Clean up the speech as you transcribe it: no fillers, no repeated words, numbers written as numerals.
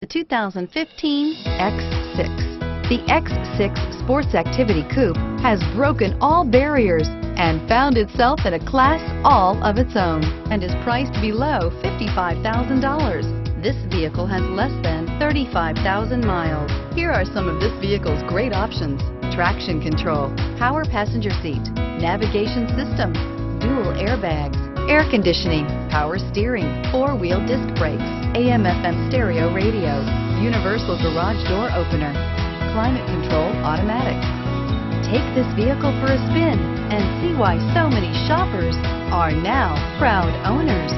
The 2015 X6. The X6 Sports Activity Coupe has broken all barriers and found itself in a class all of its own and is priced below $55,000. This vehicle has less than 35,000 miles. Here are some of this vehicle's great options: traction control, power passenger seat, navigation system, dual airbags, air conditioning, power steering, four-wheel disc brakes, AM/FM stereo radio, universal garage door opener, climate control automatic. Take this vehicle for a spin and see why so many shoppers are now proud owners.